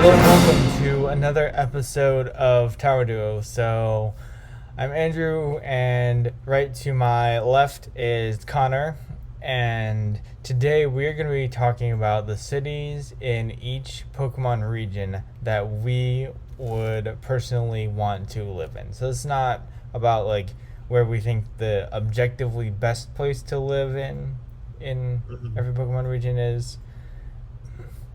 Welcome to another episode of Tower Duo. So, I'm Andrew, and right to my left is Connor. And today we're going to be talking about the cities in each Pokemon region that we would personally want to live in. So, it's not about like where we think the objectively best place to live in every Pokemon region is,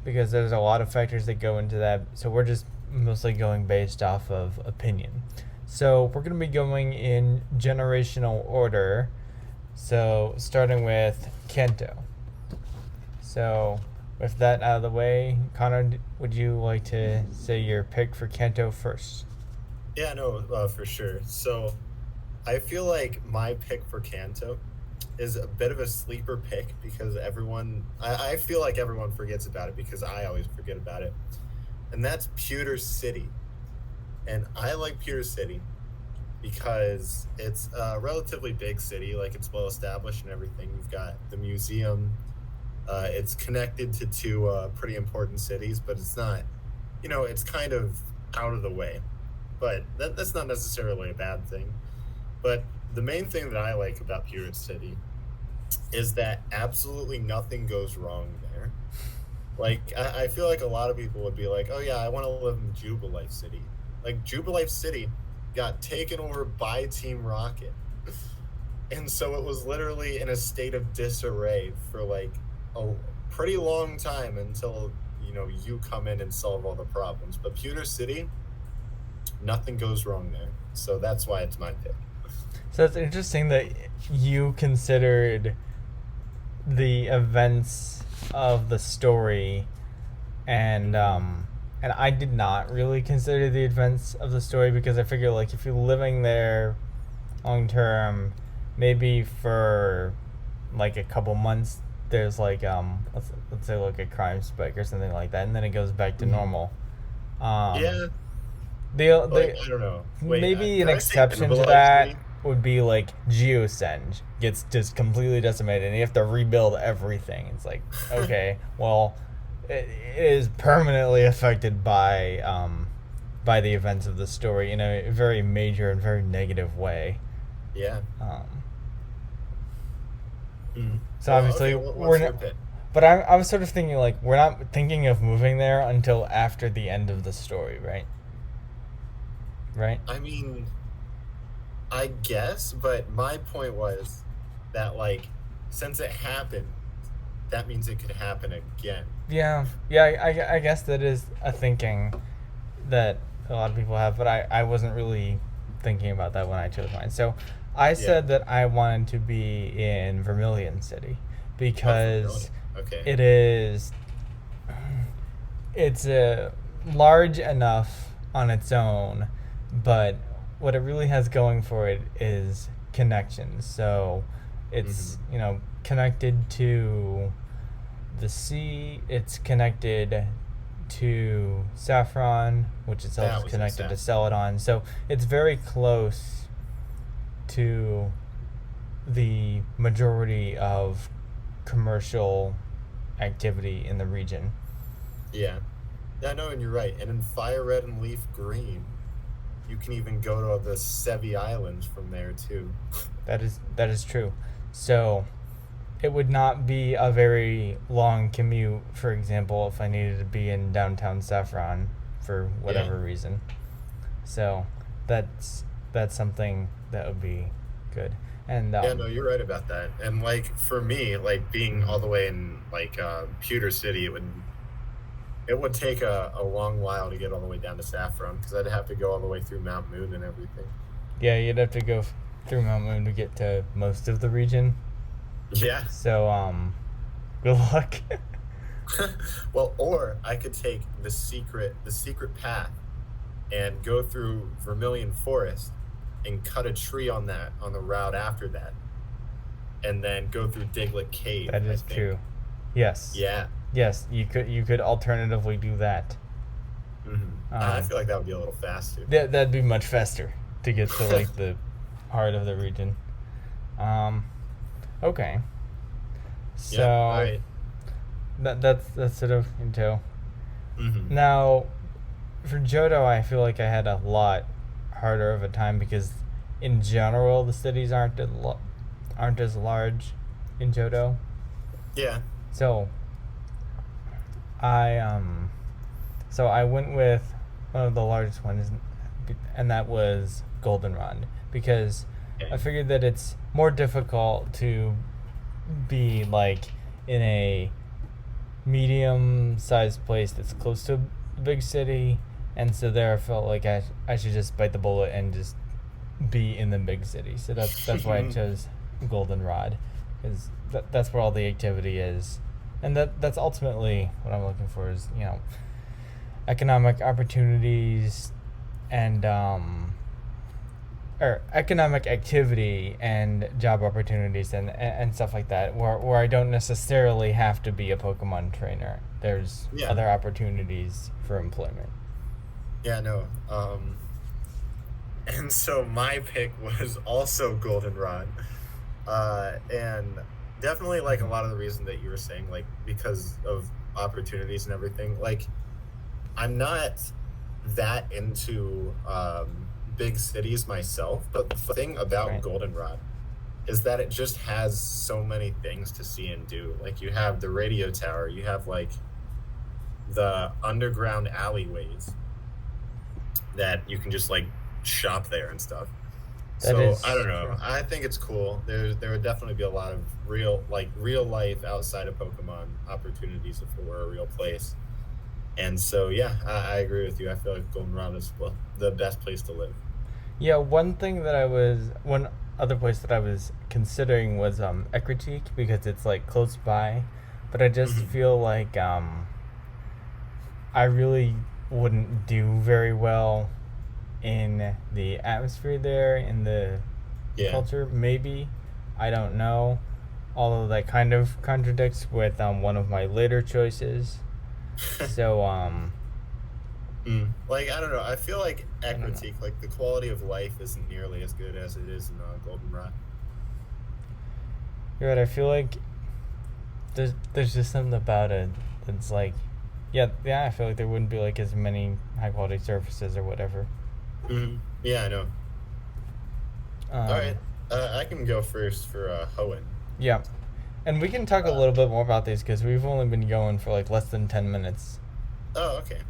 because there's a lot of factors that go into that. So we're just mostly going based off of opinion. So we're going to be going in generational order. So starting with Kanto. So with that out of the way, Connor, would you like to say your pick for Kanto first? Yeah, no, for sure. So I feel like my pick for Kanto is a bit of a sleeper pick because I feel like everyone forgets about it because I always forget about it. And that's Pewter City. And I like Pewter City because it's a relatively big city, like it's well established and everything. You've got the museum. It's connected to two pretty important cities, but it's not, it's kind of out of the way. But that's not necessarily a bad thing. But the main thing that I like about Pewter City is that absolutely nothing goes wrong there. Like, I feel like a lot of people would be like, oh, yeah, I want to live in Jubilife City. Like, Jubilife City got taken over by Team Rocket. And so it was literally in a state of disarray for, like, a pretty long time until, you come in and solve all the problems. But Pewter City, nothing goes wrong there. So that's why it's my pick. So it's interesting that you considered the events of the story, and I did not really consider the events of the story, because I figure, like, if you're living there long term, maybe for like a couple months, there's like let's say like a crime spike or something like that, and then it goes back to normal. Yeah, I don't know. Wait, Maybe an did I say exception to Jubilife that City? would be like Geosenge gets just completely decimated and you have to rebuild everything. It's like, okay, well, it is permanently affected by the events of the story in a very major and very negative way. Yeah. So Well, obviously okay, what's your pick? but I was sort of thinking, like, we're not thinking of moving there until after the end of the story, right? Right? I mean, I guess, but my point was that, like, since it happened, that means it could happen again. Yeah, I guess that is a thinking that a lot of people have, but I wasn't really thinking about that when I chose mine. So I Yeah. said that I wanted to be in Vermilion City Oh, for real? because Okay. it is it's large enough on its own, but what it really has going for it is connections. So it's connected to the sea. It's connected to Saffron, which itself That is was connected to insane. Celadon. So it's very close to the majority of commercial activity in the region. Yeah. Yeah, no, and you're right. And in Fire Red and Leaf Green, you can even go to the Sevi Islands from there too. That is true. So it would not be a very long commute, for example, if I needed to be in downtown Saffron for Yeah. whatever reason. So that's something that would be good. And Yeah, no, you're right about that. And like for me, like being all the way in like Pewter City, it would take a long while to get all the way down to Saffron because I'd have to go all the way through Mount Moon and everything. yeah, you'd have to go through Mount Moon to get to most of the region. Yeah. So good luck. Well, or I could take the secret path and go through Vermilion Forest and cut a tree on the route after that, and then go through Diglett Cave, That I is think. true. Yes. Yeah. Yes, you could alternatively do that. I Um, feel like that would be a little faster. that'd be much faster to get to like the heart of the region. Um, okay. Yeah. All So right. that's sort of into. Mm-hmm. Now for Johto, I feel like I had a lot harder of a time because, in general, the cities aren't as large in Johto. Yeah. So I I went with one of the largest ones, and that was Goldenrod because Okay. I figured that it's more difficult to be like in a medium-sized place that's close to a big city, and so there I felt like I should just bite the bullet and just be in the big city. So that's why I chose Goldenrod, because that's where all the activity is, and that's ultimately what I'm looking for is economic opportunities and or economic activity and job opportunities and stuff like that where I don't necessarily have to be a Pokemon trainer. There's Yeah. other opportunities for employment. Yeah, no. And so my pick was also Goldenrod. And definitely like a lot of the reason that you were saying, like because of opportunities and everything. Like I'm not that into big cities myself, but the thing about Right. Goldenrod is that it just has so many things to see and do. Like you have the radio tower, you have like the underground alleyways that you can just like shop there and stuff. That So I is don't know. true. I think it's cool. There would definitely be a lot of real life outside of Pokemon opportunities if it were a real place. And so yeah, I agree with you. I feel like Goldenrod is the best place to live. Yeah, one other place that I was considering was Ecruteak because it's like close by, but I just Mhm. feel like I really wouldn't do very well in the atmosphere there, in the Yeah. culture. Maybe, I don't know. Although that kind of contradicts with one of my later choices. So Like I don't know. I feel like I don't know. Ecruteak, like the quality of life isn't nearly as good as it is in Goldenrod. You're right. I feel like there's just something about it that's like, yeah. I feel like there wouldn't be like as many high quality surfaces or whatever. Yeah, I know. All right. Um, I can go first for Hoenn. yeah, and we can talk a Uh, little bit more about these because we've only been going for like less than 10 minutes. oh, okay.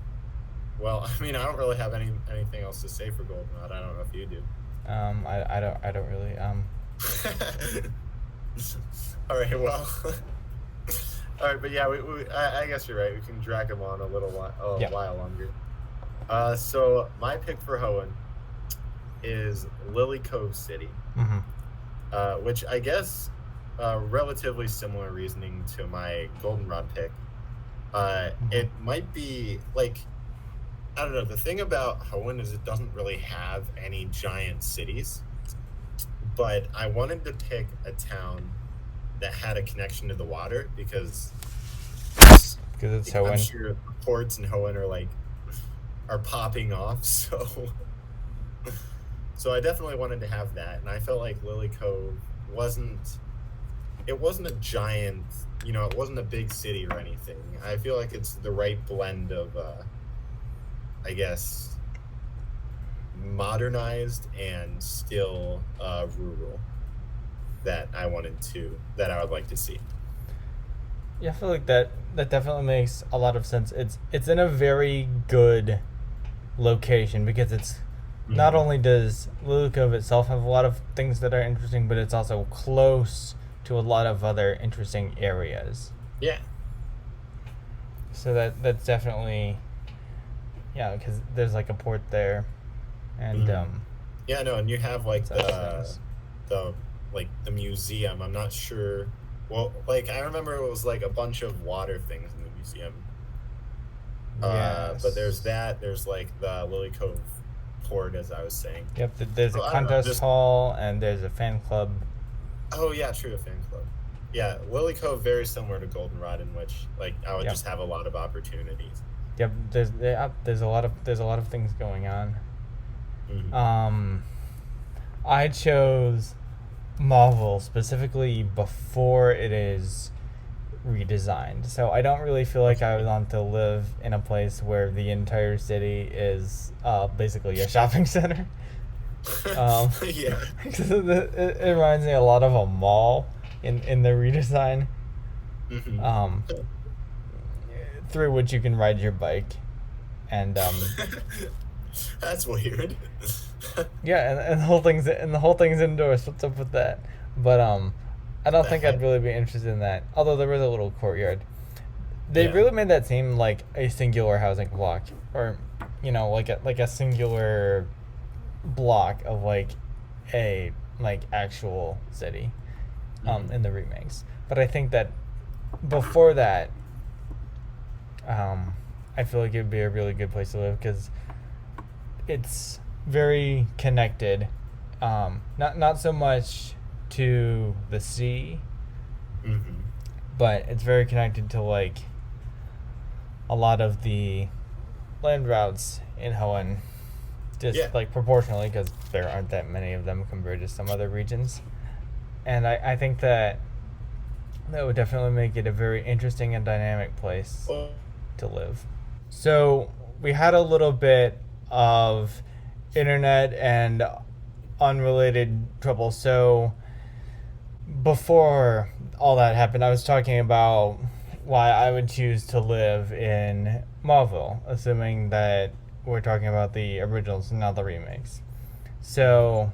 Well, I mean, I don't really have anything else to say for Goldenrod. I don't know if you do. I don't really All right. Well. All right, but yeah, I guess you're right. We can drag him on a yeah. while longer. So my pick for Hoenn is Lily Cove City, Mm-hmm. which I guess relatively similar reasoning to my Goldenrod pick. It might be like I don't know. The thing about Hoenn is it doesn't really have any giant cities, but I wanted to pick a town that had a connection to the water because Because it's I'm Hoenn. sure ports in Hoenn are popping off. So I definitely wanted to have that, and I felt like Lily Cove wasn't it wasn't a giant, it wasn't a big city or anything. I feel like it's the right blend of I guess modernized and still rural that I would like to see. Yeah, I feel like that definitely makes a lot of sense. It's in a very good location because it's not Mhm. only does Lily Cove itself have a lot of things that are interesting, but it's also close to a lot of other interesting areas. Yeah. So that's definitely because there's like a port there, and Mhm. Yeah, no, and you have like such things. the the museum. I'm not sure. Well, like I remember it was like a bunch of water things in the museum. But there's Yes. that. There's like the Lily Cove port, as I was saying. Yep. There's a So I don't know. contest Just hall and there's a fan club. oh yeah, true, a fan club. Yeah, Lily Cove very similar to Goldenrod, in which like I would Yep. just have a lot of opportunities. Yep. There's a lot of things going on. Mhm. I chose Marvel specifically before it is redesigned. So I don't really feel like I would want to live in a place where the entire city is basically a shopping center. Yeah. It reminds me a lot of a mall in the redesign, Hmm. um, through which you can ride your bike, and That's weird. yeah, and the whole thing's indoors. What's up with that? But I don't The think I'd heck? really be interested in that. Although there was a little courtyard. They Yeah. really made that seem like a singular housing block, or like a singular block of like a like actual city, Mhm. in the remakes. But I think that before that, I feel like it would be a really good place to live because it's very connected. Not so much to the sea, Mhm. but it's very connected to like a lot of the land routes in Hoenn, just Yeah. like proportionally because there aren't that many of them compared to some other regions. And I think that would definitely make it a very interesting and dynamic place Well, to live. So we had a little bit of internet and unrelated trouble. So before all that happened, I was talking about why I would choose to live in Marvel, assuming that we're talking about the originals and not the remakes. So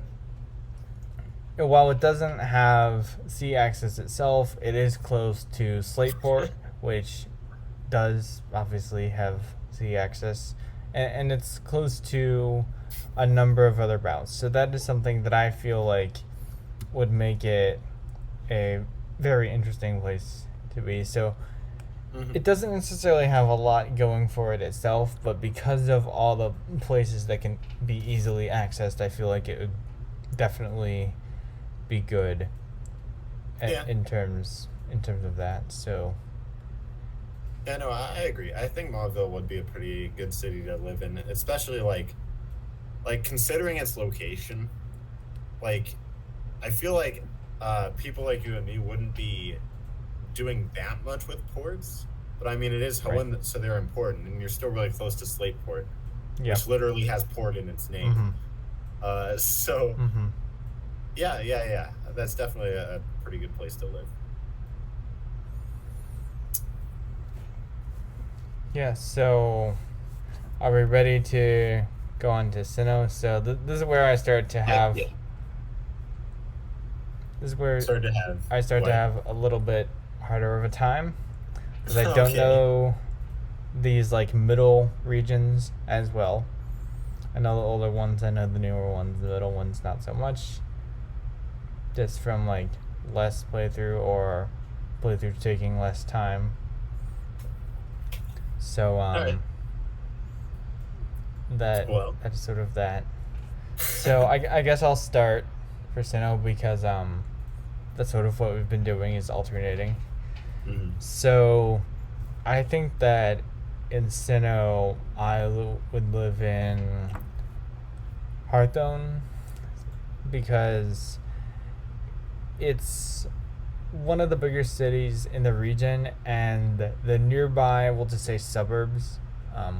while it doesn't have sea access itself, it is close to Slateport, which does obviously have sea access, and it's close to a number of other routes. So that is something that I feel like would make it a very interesting place to be. So mhm. it doesn't necessarily have a lot going for it itself, but because of all the places that can be easily accessed, I feel like it would definitely be good Yeah. in terms of that. So Yeah, no, I agree. I think Mauville would be a pretty good city to live in, especially like considering its location. Like, I feel like people like you and me wouldn't be doing that much with ports, but I mean it is right, Hoenn, so they're important, and you're still really close to Slateport, yeah, which literally has port in its name. mm-hmm, So mm-hmm, yeah, yeah, yeah, that's definitely a pretty good place to live. yeah. So are we ready to go on to Sinnoh? So this is where I start to Yeah, have yeah. this is where Started to have I start to what? have a little bit harder of a time because I don't Okay. know these like middle regions as well. I know the older ones, I know the newer ones, the middle ones not so much. Just from like less playthrough or playthrough taking less time. So All right. Well. that's sort of that. So I guess I'll start for Sinnoh because that's sort of what we've been doing is alternating. Mhm. So I think that in Sinnoh would live in Hearthstone because it's one of the bigger cities in the region, and the nearby, we'll just say suburbs,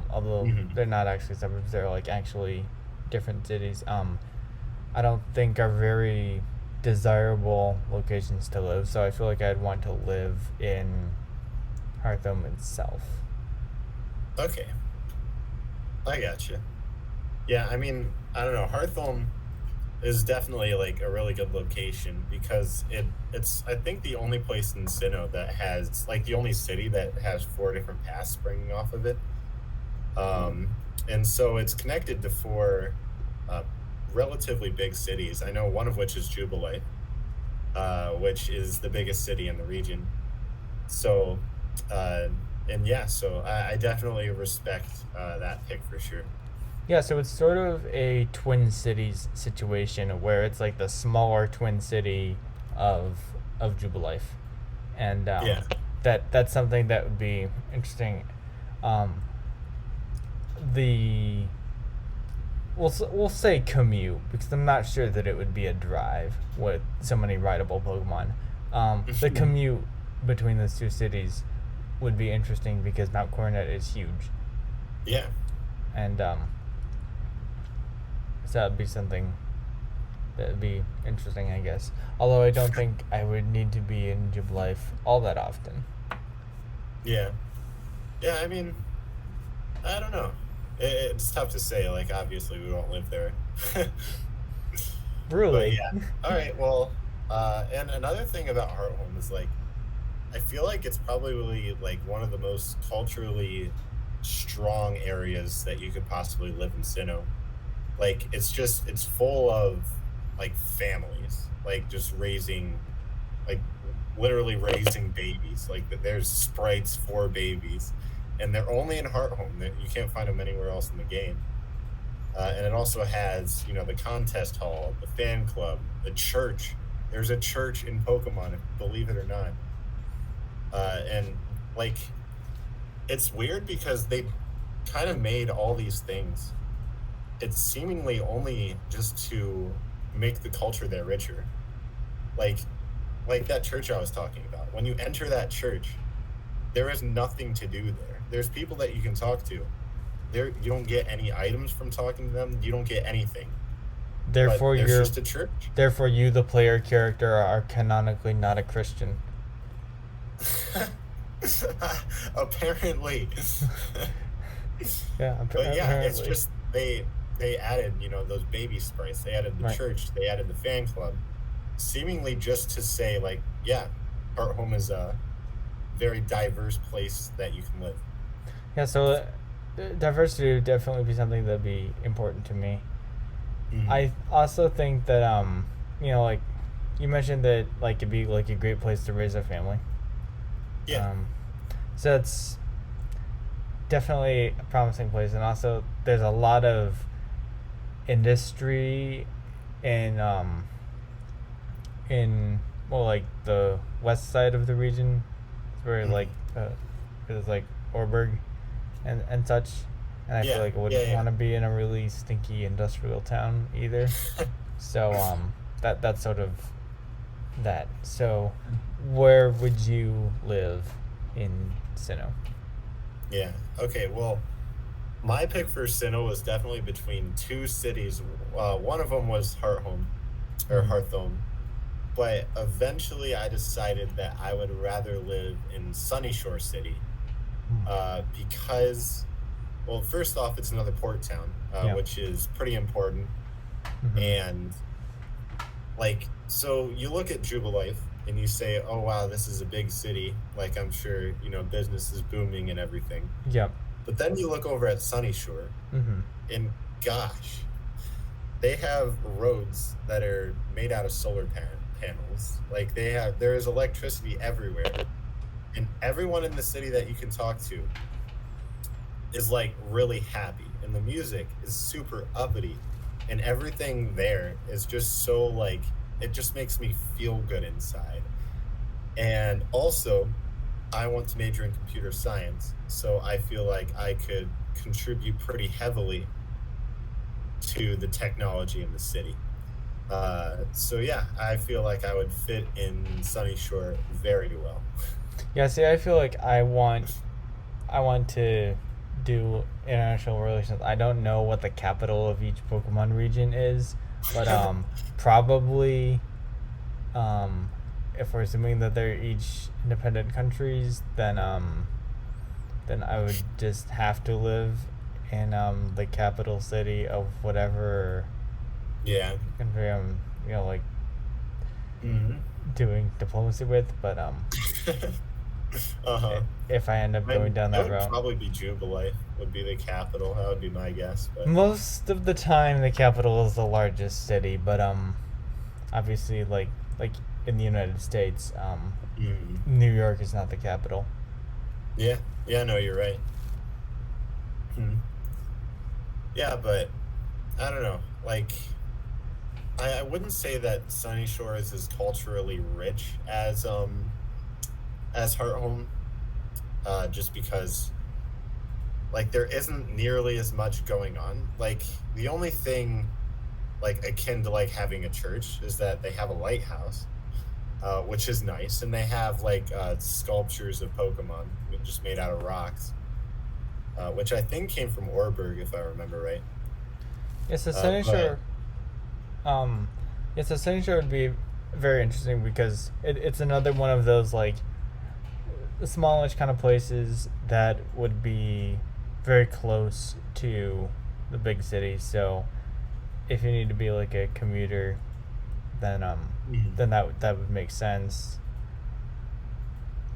although Mhm. they're not actually suburbs, they're like actually different cities. I don't think are very desirable locations to live, so I feel like I'd want to live in Hearthstone itself. Okay, I gotcha. Yeah, I mean, I don't know. Hearthstone is definitely like a really good location because it's I think the only place in Sinnoh that has like the only city that has four different paths springing off of it. And so it's connected to four uh, relatively big cities. I know one of which is Jubilee, which is the biggest city in the region. So, uh, and yeah, so I definitely respect that pick for sure. Yeah, so it's sort of a Twin Cities situation where it's like the smaller Twin City of Jubilife, and Yeah. that's something that would be interesting. Um, the we'll say commute because I'm not sure that it would be a drive with so many rideable Pokemon. The commute between those two cities would be interesting because Mount Coronet is huge, Yeah. and so that'd be something that'd be interesting, I guess. Although I don't think I would need to be in Jubilife all that often. Yeah. Yeah, I mean, I don't know. It's tough to say. Like, obviously, we won't live there. But Really? yeah. All right. Well, and another thing about Hearthome is like, I feel like it's probably like one of the most culturally strong areas that you could possibly live in Sinnoh. Like, it's full of like families, like just raising, like literally raising babies. Like, there's sprites for babies, and they're only in Hearthome. You can't find them anywhere else in the game. And it also has, the contest hall, the fan club, the church. There's a church in Pokemon, believe it or not. And like, it's weird because they kind of made all these things. It's seemingly only just to make the culture there richer. Like, like that church I was talking about. When you enter that church, there is nothing to do there. There's people that you can talk to. There, you don't get any items from talking to them. You don't get anything. But Therefore, there's you're just a church. therefore you, the player character, are canonically not a Christian. Apparently. Yeah, But yeah, it's apparently. just they added, those baby sprites. They added the Right. church. They added the fan club, seemingly just to say like, yeah, Hearthome is a very diverse place that you can live. Yeah, so diversity would definitely be something that'd be important to me. Mhm. I also think that like you mentioned that like it'd be like a great place to raise a family. Yeah. Um, so it's definitely a promising place, and also there's a lot of industry in in well like the west side of the region, where like Mhm. it's like Orberg and such, and I feel Yeah. like I Yeah. wouldn't Yeah. want to be in a really stinky industrial town either. So that's sort of that. So where would you live in Sinnoh? Yeah. Okay. Well, my pick for Sinnoh was definitely between two cities. One of them was Hearthome or Mhm. Hearthome, but eventually I decided that I would rather live in Sunnyshore's City, because, well, first off, it's another port town, Yeah. which is pretty important. Mhm. And like, so you look at Jubilife and you say, "Oh wow, this is a big city. Like, I'm sure business is booming and everything." Yep. But then you look over at Sunnysshore, Mhm. and gosh, they have roads that are made out of solar panels. Like, there is electricity everywhere, and everyone in the city that you can talk to is like really happy, and the music is super uppity, and everything there is just so like, it just makes me feel good inside. And also, I want to major in computer science, so I feel like I could contribute pretty heavily to the technology in the city. So yeah, I feel like I would fit in Sunny Shore very well. Yeah, see, I feel like I want to do international relations. I don't know what the capital of each Pokemon region is, but probably um if we're assuming that they're each independent countries, then I would just have to live in the capital city of whatever Yeah. country I'm like Hmm. doing diplomacy with, but Uh-huh. if I end up going down It that would route. probably be Jubilife would be the capital. That would be my guess. But Most of the time, the capital is the largest city, but obviously, like in the United States, mhm. New York is not the capital. Yeah, yeah, no, you're right. Hmm. Yeah, but I don't know. Like, I wouldn't say that Sunny Shore is as culturally rich as Hearthome, just because like there isn't nearly as much going on. Like, the only thing like akin to like having a church is that they have a lighthouse. which is nice. And they have like sculptures of Pokemon just made out of rocks, which I think came from Orberg, if I remember right. Yes, the Uh, Sunny but Shore. Um, yes, the Sunny Shore would be very interesting because it's another one of those like smallish kind of places that would be very close to the big city. So if you need to be like a commuter, then Mhm. that would make sense.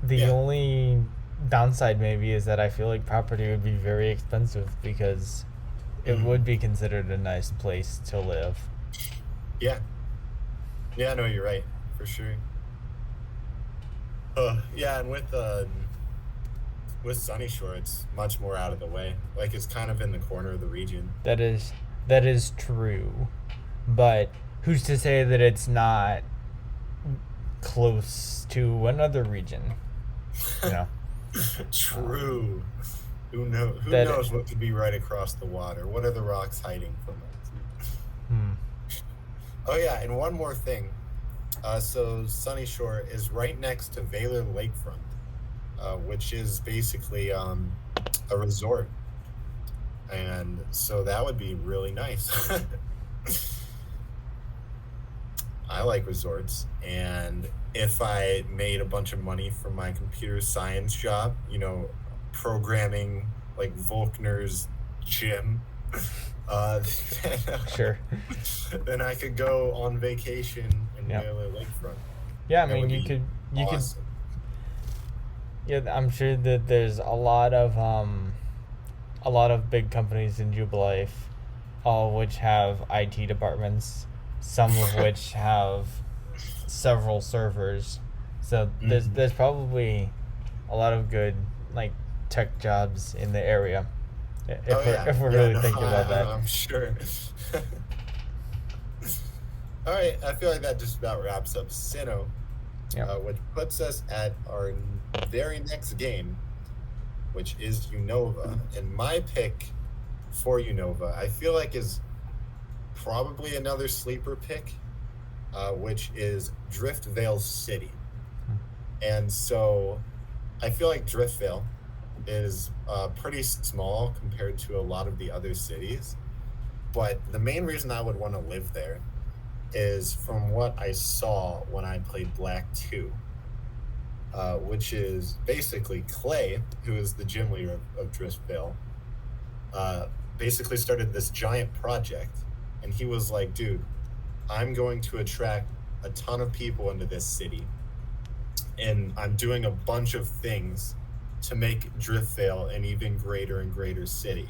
The Yeah. only downside maybe is that I feel like property would be very expensive because it would Mhm. be considered a nice place to live. Yeah. Yeah, no, you're right, for sure. Yeah, and with Sunny Shore, it's much more out of the way. Like it's kind of in the corner of the region. That is that is true, but who's to say that it's not close to another region? You know, um, True. Who know? Who that. knows what could be right across the water? What are the rocks hiding from us? Hmm, Oh yeah, and one more thing. So Sunny Shore is right next to Valor Lakefront, which is basically a resort, and so that would be really nice. I like resorts, and if I made a bunch of money from my computer science job, programming like Volkner's gym, uh, sure. then I could go on vacation in Yeah. Whaler Lakefront. Yeah. I That mean, would be you could. awesome. Yeah, I'm sure that there's a lot of big companies in Jubilife, all of which have IT departments, some of which have several servers. So Mhm. there's probably a lot of good like tech jobs in the area, Oh yeah, if we're yeah. really No, thinking about that. I'm sure. All right, I feel like that just about wraps up Sinnoh, Yep. which puts us at our very next game, which is Unova. And my pick for Unova, I feel like is probably another sleeper pick, which is Driftvale City. And so I feel like Driftvale is pretty small compared to a lot of the other cities. But the main reason I would want to live there is from what I saw when I played Black 2, which is basically Clay, who is the gym leader of Driftvale, uh, basically started this giant project. And he was like, dude, I'm going to attract a ton of people into this city. And I'm doing a bunch of things to make Driftvale an even greater and greater city.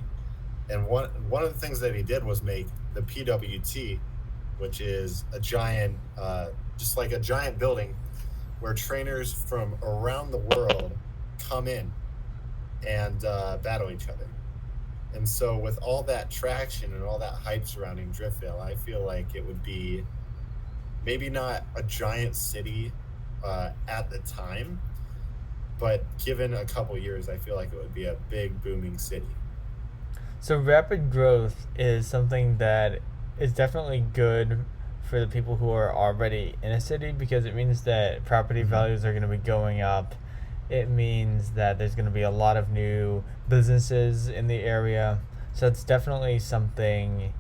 And one of the things that he did was make the PWT, which is a giant, just like a giant building where trainers from around the world come in and battle each other. And so, with all that traction and all that hype surrounding Driftvale, I feel like it would be maybe not a giant city at the time, but given a couple years, I feel like it would be a big booming city. So rapid growth is something that is definitely good for the people who are already in a city because it means that property Mhm. values are going to be going up. It means that there's going to be a lot of new businesses in the area. So it's definitely something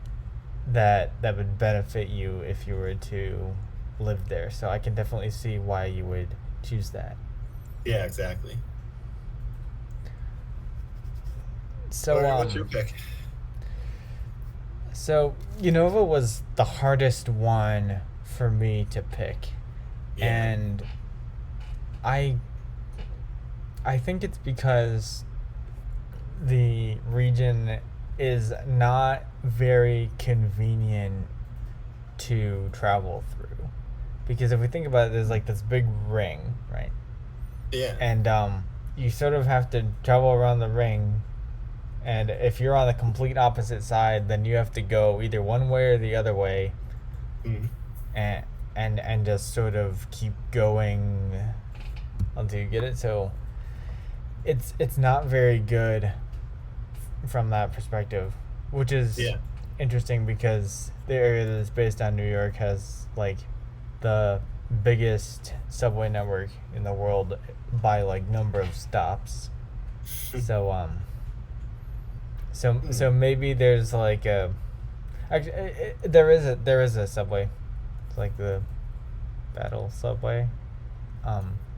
that would benefit you if you were to live there. So I can definitely see why you would choose that. Yeah, exactly. All So right, what's your pick? so Unova was the hardest one for me to pick. Yeah. And I I think it's because the region is not very convenient to travel through. Because if we think about it, there's like this big ring, right? Yeah. And you sort of have to travel around the ring. And if you're on the complete opposite side, then you have to go either one way or the other way, Mhm. and and just sort of keep going until you get it. So it's not very good from that perspective, which is Yeah. interesting because the area that is based on New York has like the biggest subway network in the world by like number of stops. So so maybe there's like a actually there is a subway. It's like the battle subway.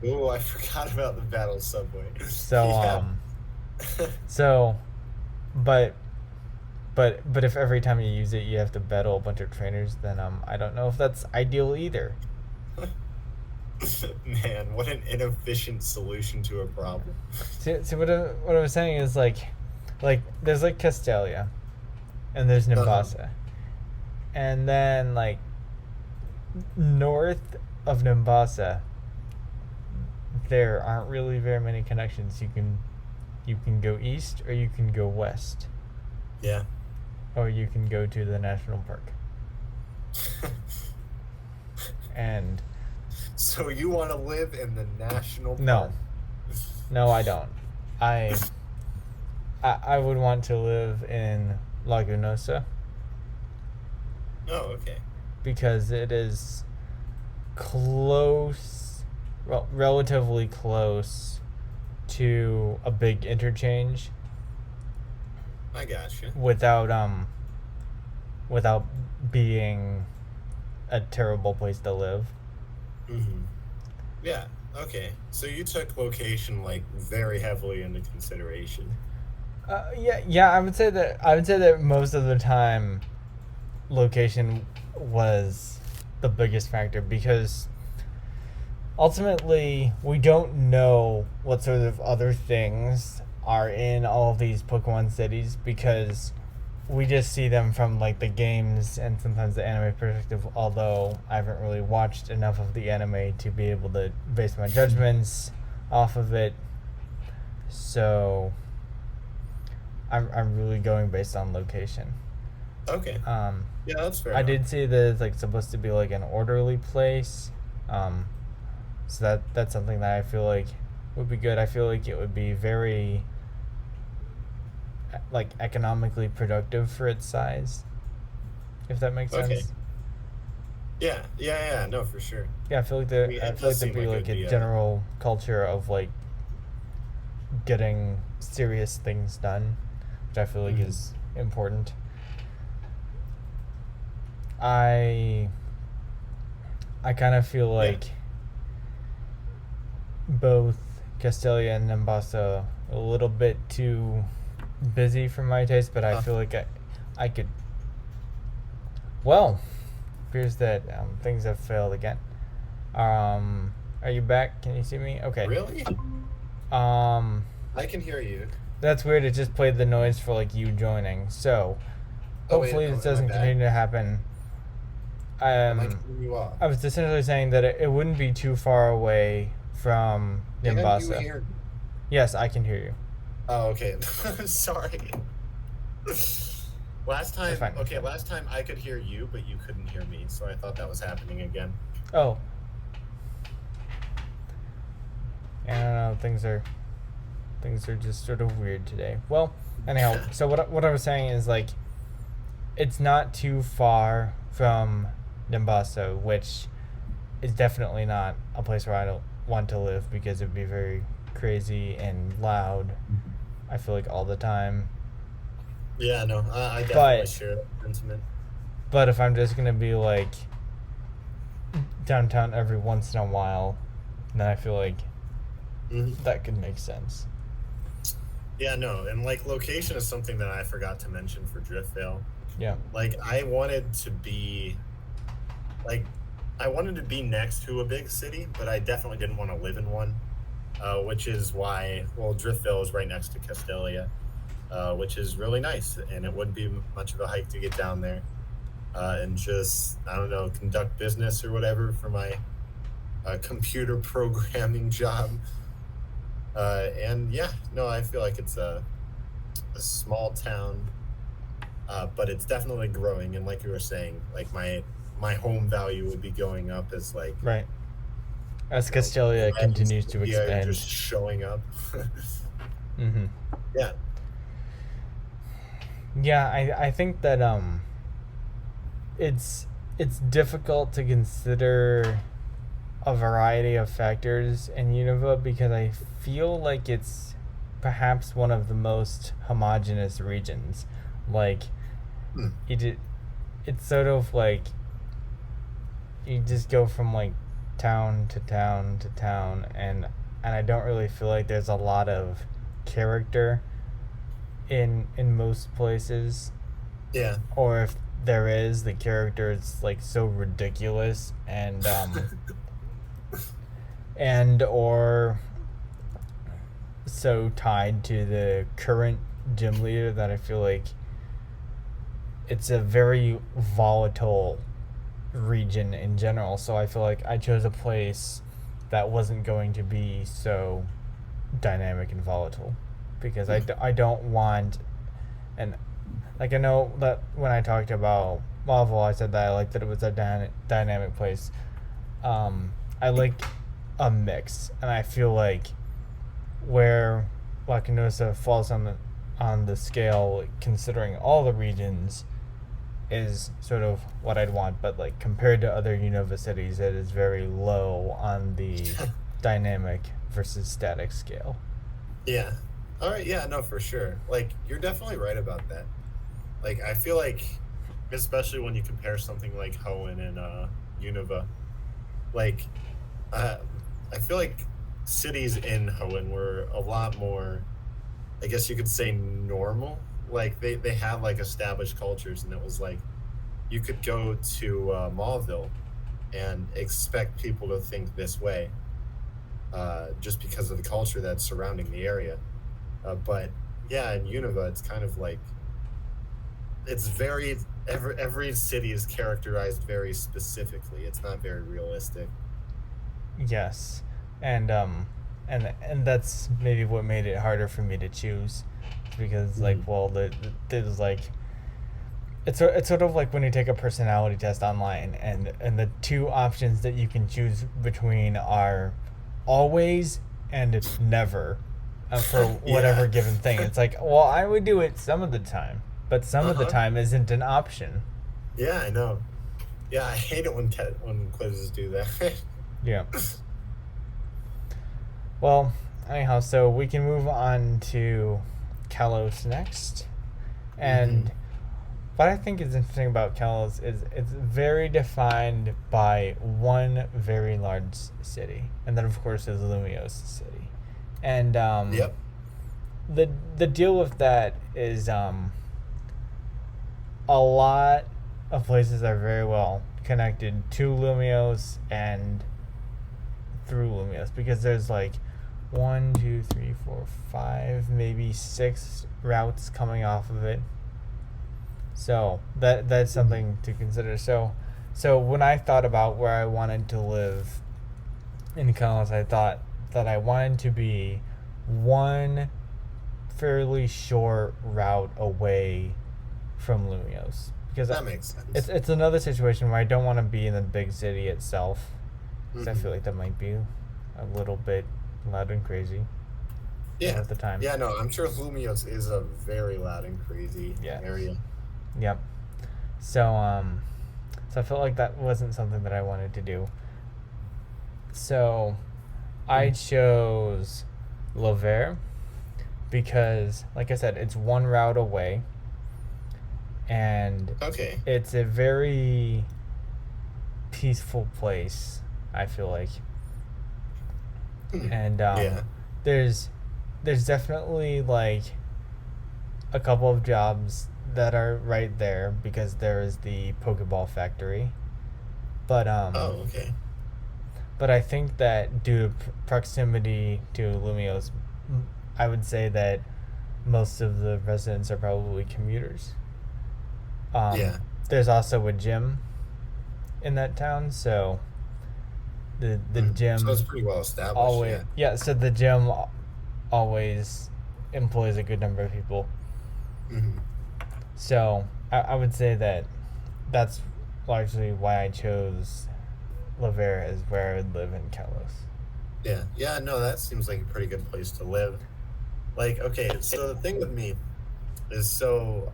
Ooh, I forgot about the battle subway. So Yeah. so but but if every time you use it you have to battle a bunch of trainers, then I don't know if that's ideal either. Man, what an inefficient solution to a problem. See what I was saying is like there's like Castelia and there's Uh-huh. Nimbasa. And then like north of Nimbasa there aren't really very many connections. You can go east or you can go west Yeah. or you can go to the national park. And So you want to live in the national no. park? No, I don't. I I would want to live in Lagunosa Oh, okay. because it is close, well, relatively close to a big interchange I gotcha. without being a terrible place to live. Mm-hmm. Yeah. Okay. So you took location like very heavily into consideration. Yeah. I would say that most of the time, location was the biggest factor because ultimately we don't know what sort of other things are in all of these Pokemon cities because we just see them from like the games and sometimes the anime perspective, although I haven't really watched enough of the anime to be able to base my judgments off of it. So I'm really going based on location. Okay. Yeah, that's fair I enough. did see that it's like supposed to be like an orderly place. So that's something that I feel like would be good. I feel like it would be very like economically productive for its size, if that makes Okay. sense. Yeah. Yeah. Yeah. No, for sure. Yeah, I mean, I it feel like does there'd seem be like it like would a be a. general culture of like getting serious things done, which I feel like Mhm. is important. I I kind of feel Yeah. like both Castelia and Nimbasa a little bit too busy for my taste, but I Uh, feel like I could. Well, appears that things have failed again. Are you back? Can you see me? Okay. really? Um, I can hear you. that's weird. It just played the noise for like you joining. So Oh wait, hopefully this am I doesn't back? continue to happen. Am I Um, cutting you off? I was essentially saying that it wouldn't be too far away from Can you Nimbasa. hear me? Yes, I can hear you. Oh, okay. Sorry. It's fine. It's Okay, fine. last time I could hear you, but you couldn't hear me, so I thought that was happening again. Oh, I don't know. Things are just sort of weird today. Well, anyhow, so what I was saying is like it's not too far from Nimbasa, which is definitely not a place where I don't want to live because it'd be very crazy and loud. I feel like all the time. Yeah, no, I definitely But share that sentiment. but if I'm just gonna be like downtown every once in a while, then I feel like Hmm. that could make sense. Yeah, no, and like location is something that I forgot to mention for Driftvale. Yeah. Like like I wanted to be next to a big city, but I definitely didn't want to live in one. Which is why, well, Driftvale is right next to Castelia, which is really nice, and it wouldn't be much of a hike to get down there and just, I don't know, conduct business or whatever for my computer programming job. And yeah, no, I feel like it's a small town, but it's definitely growing. And like you were saying, like my home value would be going up as like Right. As you know Castelia friends continues to yeah, expand. just showing up. Mm-hmm. Yeah. Yeah, I think that it's difficult to consider a variety of factors in Unova because I feel like it's perhaps one of the most homogenous regions. Like Hmm. it's sort of like you just go from like town to town to town, and I don't really feel like there's a lot of character in most places, Yeah. or if there is, the character is like so ridiculous and or so tied to the current gym leader that I feel like it's a very volatile region in general. So I feel like I chose a place that wasn't going to be so dynamic and volatile because I don't want, and like I know that when I talked about Marvel, I said that I liked that it was a dynamic place. I like a mix, and I feel like where Lacanosa falls on the scale, considering all the regions, is sort of what I'd want. But like compared to other Unova cities, it is very low on the dynamic versus static scale. Yeah. All right. Yeah. No, for sure. Like you're definitely right about that. Like I feel like, especially when you compare something like Hoenn and Unova, like uh, I feel like cities in Hoenn were a lot more, I guess you could say, normal. Like they had like established cultures, and it was like you could go to Mauville and expect people to think this way, just because of the culture that's surrounding the area. But yeah, in Unova, it's kind of like it's very every city is characterized very specifically. It's not very realistic. Yes, and and that's maybe what made it harder for me to choose, because like well there's like it's sort of like when you take a personality test online, and the two options that you can choose between are always and never, for whatever Yeah. given thing. It's like, well, I would do it some of the time, but some of the Uh-huh. time isn't an option. Yeah, I know. Yeah, I hate it when when quizzes do that. Yeah. Well, anyhow, so we can move on to Kalos next. Hmm. And what I think is interesting about Kalos is it's very defined by one very large city, and that of course is Lumios City. And Yep. the deal with that is a lot of places are very well connected to Lumios and through Lumios, because there's like one, two, three, four, five, maybe six routes coming off of it. So that's something to consider. So when I thought about where I wanted to live in Kalos, I thought that I wanted to be one fairly short route away from Lumios, because That makes it's sense. another situation where I don't want to be in the big city itself, because I Hmm. feel like that might be a little bit loud and crazy Yeah. at the time. Yeah, no, I'm sure Lumios is a very loud and crazy Yeah. area. Yep. So so I felt like that wasn't something that I wanted to do. So I chose Lovere because, like I said, it's one route away, and Okay. it's a very peaceful place, I feel like. Hmm. And Yeah. there's definitely like a couple of jobs that are right there because there is the Pokeball factory. But Oh, okay. I think that due to proximity to Lumios, I would say that most of the residents are probably commuters. Yeah. There's also a gym in that town, so the So it's gym pretty well established, always, yeah. yeah. So the gym always employs a good number of people. Hmm. So I would say that that's largely why I chose Lavera as where I would live in Kalos. Yeah. Yeah, no, that seems like a pretty good place to live. Like, okay, so the thing with me is so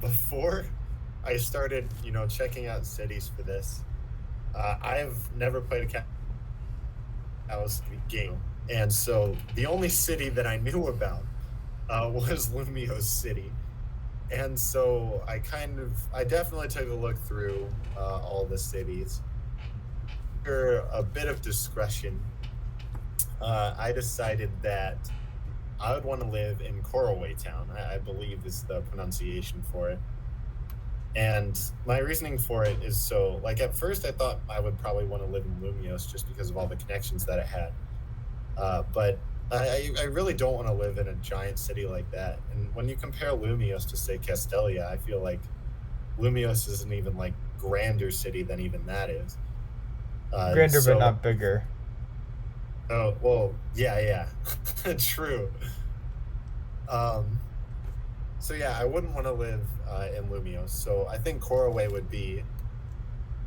before I started, checking out cities for this, I've never played a cat. house game. And so the only city that I knew about was Lumio City. And so I definitely took a look through all the cities. For a bit of discretion, I decided that I would want to live in Coroway Town. I believe is the pronunciation for it. And my reasoning for it is so, like, at first I thought I would probably want to live in Lumios just because of all the connections that it had. But I really don't want to live in a giant city like that. And when you compare Lumios to, say, Castelia, I feel like Lumios is an even, like, grander city than even that is. Grander, but not bigger. Oh, well, yeah. True. So yeah, I wouldn't want to live in Lumios. So I think Coroway would be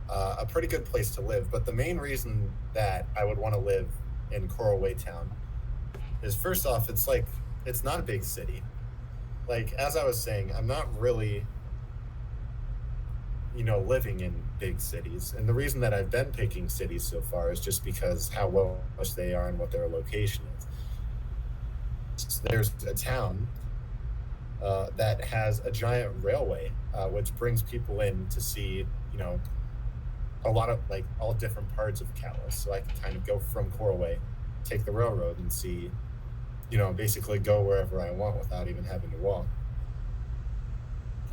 a pretty good place to live. But the main reason that I would want to live in Coroway Town is, first off, it's not a big city. Like, as I was saying, I'm not really, living in big cities. And the reason that I've been picking cities so far is just because how well they are and what their location is. So there's a town that has a giant railway, which brings people in to see, a lot of, like, all different parts of Kalos. So I can kind of go from Coroway, take the railroad, and see, basically go wherever I want without even having to walk.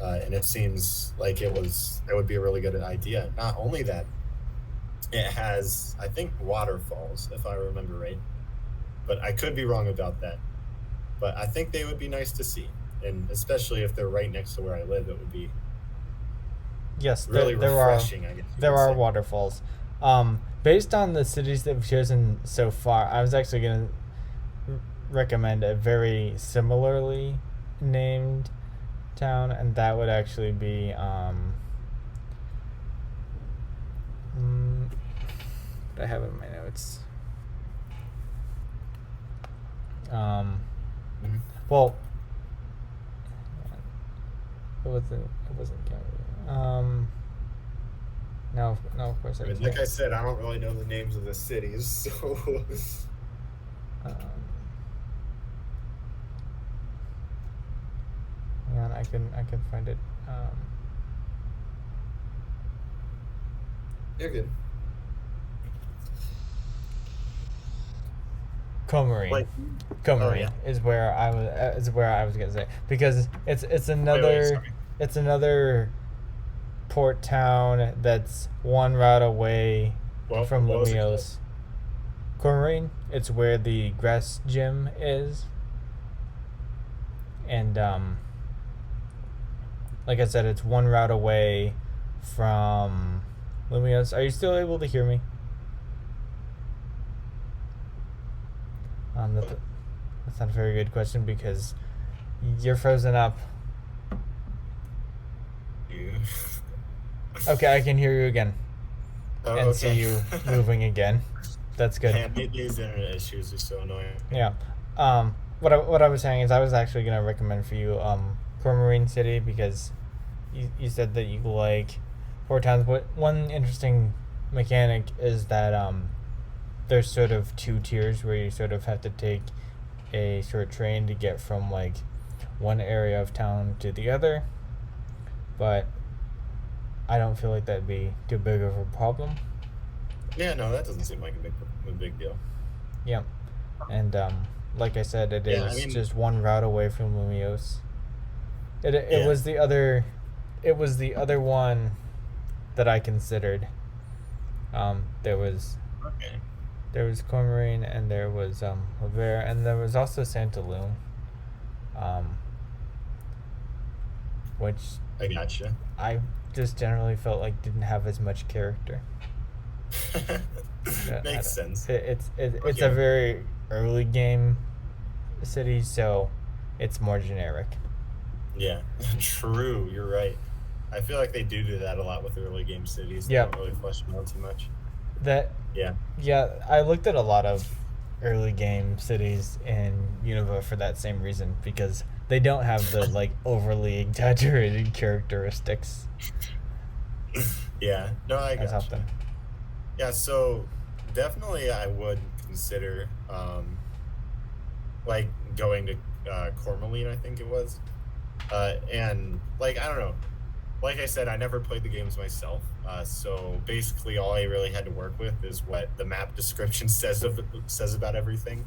And it seems like it would be a really good idea. Not only that, it has, I think, waterfalls, if I remember right. But I could be wrong about that. But I think they would be nice to see. And especially if they're right next to where I live, it would be really refreshing, I guess. There are waterfalls. Based on the cities that we've chosen so far, I was actually going to recommend a very similarly named town, and that would actually be I have it in my notes. Well, it wasn't counted. No, of course I mean, like I said, I don't really know the names of the cities, so hang on, I can find it. You're good. Comarine. Comarine is where I was gonna say, because it's another port town that's one route away from Lumios. Comarine, it's where the grass gym is, and like I said, it's one route away from Lumios. Are you still able to hear me? That's not a very good question because you're frozen up. Okay, I can hear you again. And see you moving again. That's good. Man, these internet issues are so annoying. Yeah. What I was saying is I was actually gonna recommend for you Vermilion City, because you said that you like port towns. But one interesting mechanic is that there's sort of two tiers where you sort of have to take a short train to get from, like, one area of town to the other. But I don't feel like that'd be too big of a problem. Yeah, no, that doesn't seem like a big deal. Yeah. And like I said, it is just one route away from Lumios. It was the other one that I considered. There was Cormarine, and there was Lavera, and there was also Santa Lune, which I gotcha. I just generally felt like didn't have as much character. Makes sense. It's a very early game city, so it's more generic. Yeah, true. You're right. I feel like they do that a lot with early game cities. They don't really flesh them out too much. Yeah, I looked at a lot of early game cities in Unova for that same reason, because they don't have the like overly exaggerated characteristics. Yeah, no, I got you. Yeah, so definitely I would consider like going to Cormeline, I think it was. And like I don't know, like I said, I never played the games myself, so basically all I really had to work with is what the map description says about everything.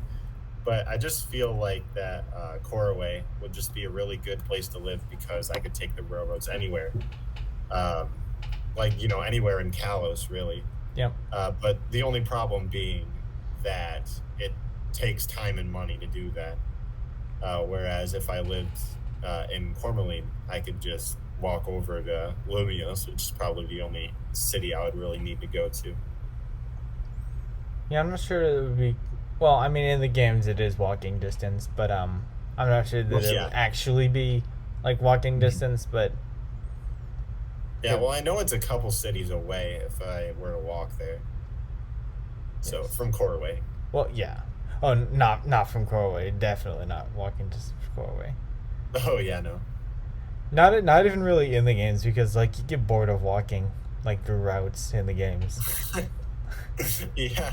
But I just feel like that Koraway would just be a really good place to live because I could take the railroads anywhere, like anywhere in Kalos, really. Yep. But the only problem being that it takes time and money to do that. Whereas if I lived in Cormeline, I could just walk over to Lumios, which is probably the only city I would really need to go to. Yeah, I'm not sure it would be. Well, I mean, in the games it is walking distance, but I'm not sure that it would actually be like walking distance. But yeah, well, I know it's a couple cities away if I were to walk there. So from Koraway. Well, yeah. Oh, not from Koraway. Definitely not walking distance from Koraway. Oh yeah, no. Not even really in the games because like you get bored of walking like the routes in the games. Yeah,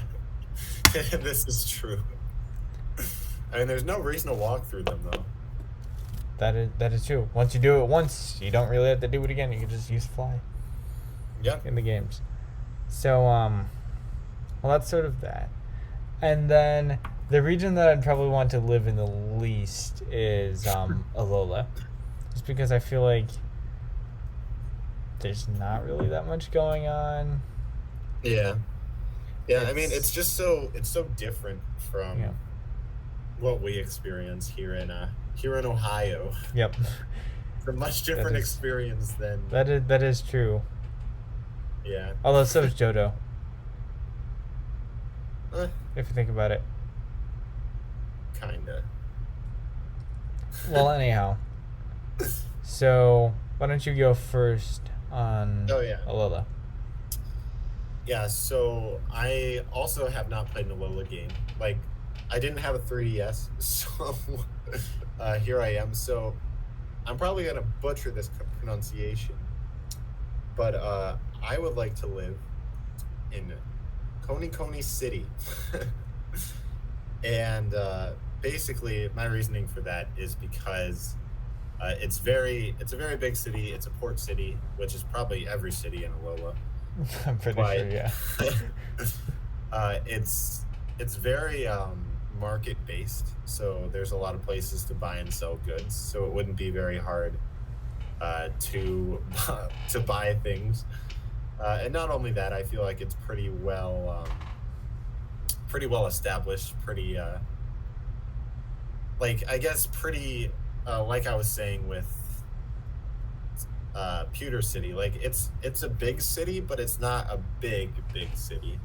this is true. I mean, there's no reason to walk through them though. That is true. Once you do it once, you don't really have to do it again. You can just use fly. Yeah. In the games. So well, that's sort of that. And then the region that I'd probably want to live in the least is Alola. Just because I feel like there's not really that much going on. Yeah. Yeah, I mean it's so different from what we experience here in Ohio. Yep. It's a much different experience than that is true. Yeah. Although so is Johto. If you think about it. Kinda. Well, anyhow. So, why don't you go first on Alola? Yeah, so I also have not played an Alola game. Like, I didn't have a 3DS, so here I am. So, I'm probably going to butcher this pronunciation. But I would like to live in Coney City. And basically, my reasoning for that is because it's a very big city. It's a port city, which is probably every city in Alola. I'm pretty sure, yeah. It's very market based, so there's a lot of places to buy and sell goods. So it wouldn't be very hard to buy things. And not only that, I feel like it's pretty well established, pretty like I guess pretty like I was saying with Pewter City, like it's a big city, but it's not a big city.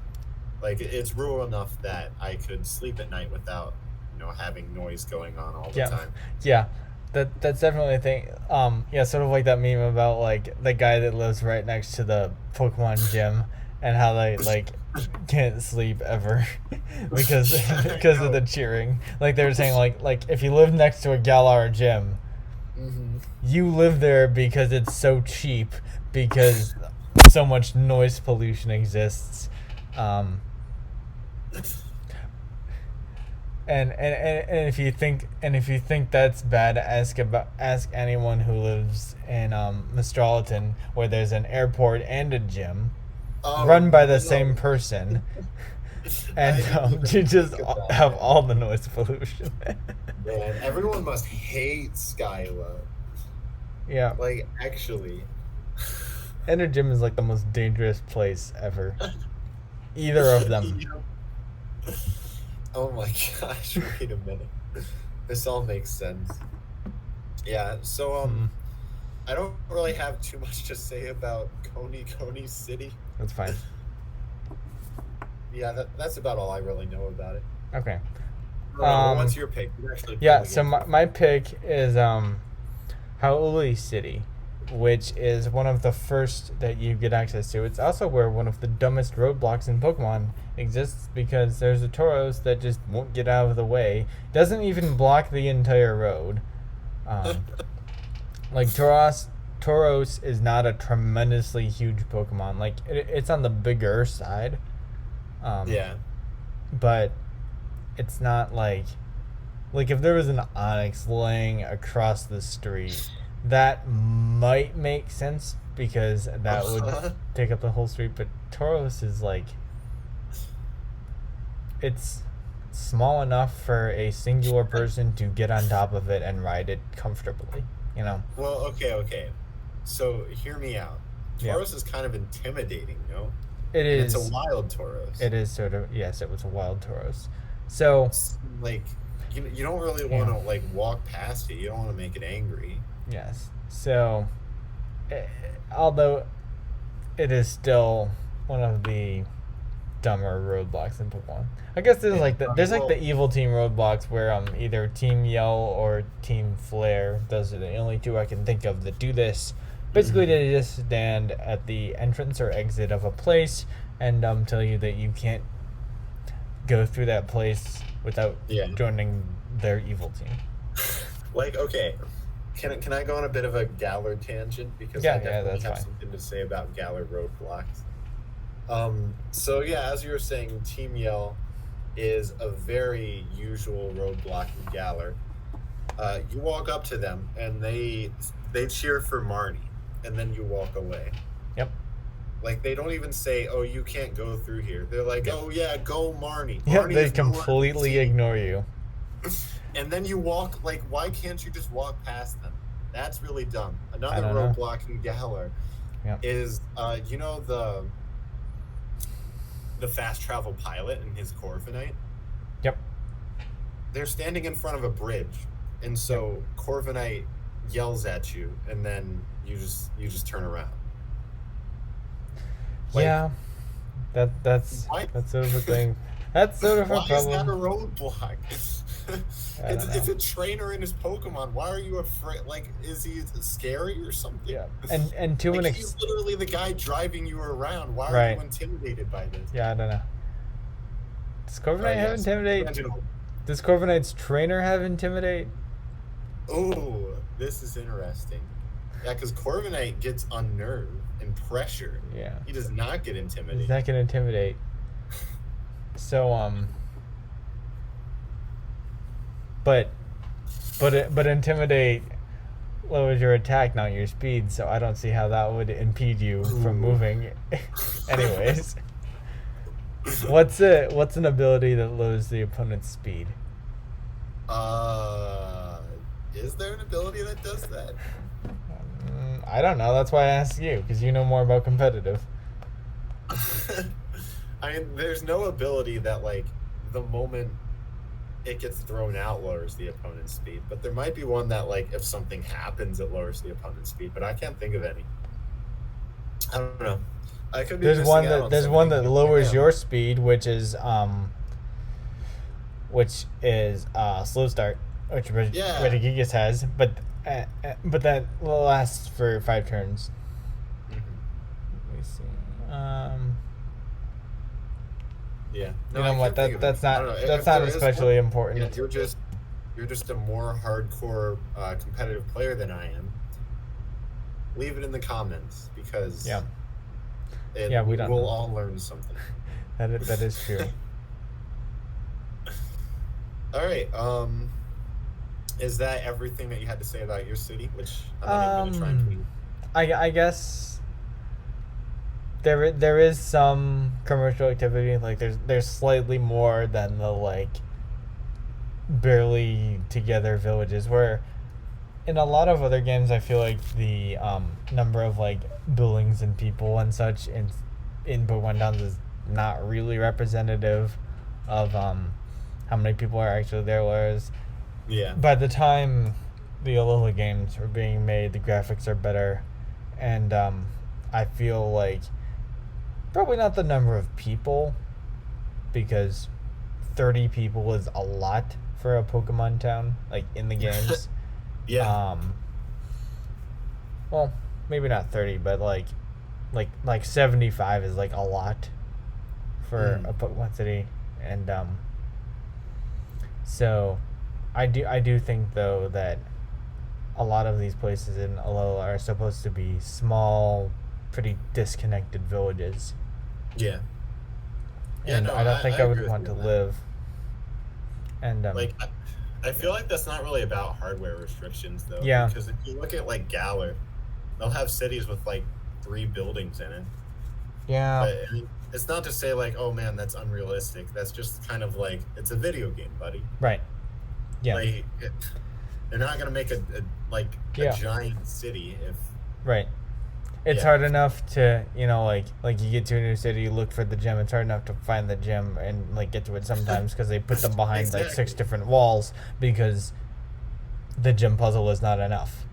Like it's rural enough that I could sleep at night without having noise going on all the time. Yeah. That's definitely a thing. Yeah, sort of like that meme about like the guy that lives right next to the Pokemon gym and how they like can't sleep ever because of the cheering. Like they were saying like if you live next to a Galar gym, you live there because it's so cheap because so much noise pollution exists. And if you think that's bad, ask anyone who lives in Mestrolaton, where there's an airport and a gym, run by the same person, and you just have all the noise pollution. Man, everyone must hate Skyla. Yeah. Like actually. And a gym is like the most dangerous place ever. Either of them. Oh my gosh, wait a minute. This all makes sense. Yeah, so I don't really have too much to say about Coney City. That's fine. Yeah, that's about all I really know about it. Okay. What's your pick? So my pick is Hau'oli City, which is one of the first that you get access to. It's also where one of the dumbest roadblocks in Pokemon exists because there's a Tauros that just won't get out of the way. Doesn't even block the entire road. Like Tauros is not a tremendously huge Pokemon. Like it's on the bigger side. Yeah. But it's not like if there was an Onyx laying across the street, that might make sense because that would take up the whole street. But Tauros is like, it's small enough for a singular person to get on top of it and ride it comfortably, you know? Well, okay. So hear me out. Tauros is kind of intimidating, no? It And is. it's a wild Tauros. It is sort of, yes, it was a wild Tauros. So, like, you don't really want to, like, walk past it. You don't want to make it angry. yes. So, although it is still one of the dumber roadblocks in Pokemon. I guess there's the evil team roadblocks where either Team Yell or Team Flare. Those are the only two I can think of that do this. Basically, they just stand at the entrance or exit of a place and tell you that you can't go through that place without joining their evil team. Like, okay, can I go on a bit of a Galar tangent? Because I definitely have something to say about Galar roadblocks. So yeah, as you were saying, Team Yell is a very usual roadblock in Galar. You walk up to them and they cheer for Marnie, and then you walk away. Yep. Like, they don't even say, "Oh, you can't go through here." They're like, "Oh yeah, go Marnie." Yep, they completely ignore you. And then you walk, like, why can't you just walk past them? That's really dumb. Another roadblock in Galar is, you know, the fast travel pilot and his Corviknight? Yep. They're standing in front of a bridge, and so Corviknight yells at you, and then you just turn around. Like, yeah, that's sort of a thing. That's sort of a problem. Why is that a roadblock? It's a trainer in his Pokemon. Why are you afraid? Like, is he scary or something? Yeah, and to like, he's literally the guy driving you around. Why are you intimidated by this? Yeah, I don't know. Does Corviknight have Intimidate? Does Corviknight's trainer have Intimidate? Oh, this is interesting. Yeah, because Corviknight gets unnerved and pressured. Yeah. He does not get intimidated. He's not going to intimidate. So, but Intimidate lowers your attack, not your speed, so I don't see how that would impede you from moving. Anyways. What's an ability that lowers the opponent's speed? Is there an ability that does that? I don't know. That's why I asked you, because you know more about competitive. I mean, there's no ability that, like, the moment it gets thrown out lowers the opponent's speed, but there might be one that, like, if something happens, it lowers the opponent's speed, but I can't think of any. I don't know. I could be there's one that lowers your speed, which is slow start, which Regigigas has, but that will last for 5 turns. Mm-hmm. Let me see. Yeah. No, you know what? That's not especially important. Yeah, you're just a more hardcore competitive player than I am. Leave it in the comments, because we'll all learn something. That is true. All right. Is that everything that you had to say about your city? Which I'm not even going to try and tweet. I guess there is some commercial activity. Like, there's slightly more than the, like, barely together villages, where in a lot of other games I feel like the number of, like, buildings and people and such in Pokemon Downs is not really representative of how many people are actually there, whereas by the time the Alola games were being made, the graphics are better, and I feel like probably not the number of people, because 30 people is a lot for a Pokemon town, like, in the games. Well, maybe not 30, but like 75 is, like, a lot for a Pokemon city, and so I do think, though, that a lot of these places in Alola are supposed to be small, pretty disconnected villages. Yeah. And I don't think I would want to live And Like, I feel like that's not really about hardware restrictions though, yeah, because if you look at like Galar, they'll have cities with like 3 buildings in it. yeah, But I mean, it's not to say like, oh man, that's unrealistic. That's just kind of like it's a video game, buddy. right, yeah, Like they're not gonna make a yeah, giant city if right. It's yeah. hard enough to, like you get to a new city, you look for the gym. It's hard enough to find the gym and like get to it sometimes because they put them behind like 6 Exactly. different walls because the gym puzzle is not enough.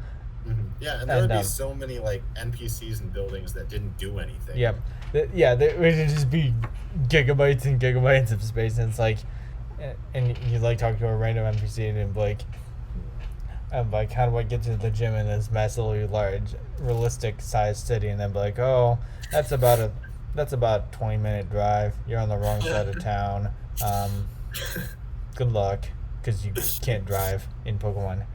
Yeah, and there And would be so many like NPCs and buildings that didn't do anything. yep, yeah, there would just be gigabytes and gigabytes of space, and it's like, and you like talk to a random NPC and be like, how do I get to the gym in this massively large, realistic sized city? And then be like, oh, that's about a 20-minute drive. You're on the wrong side of town. Good luck, because you can't drive in Pokemon.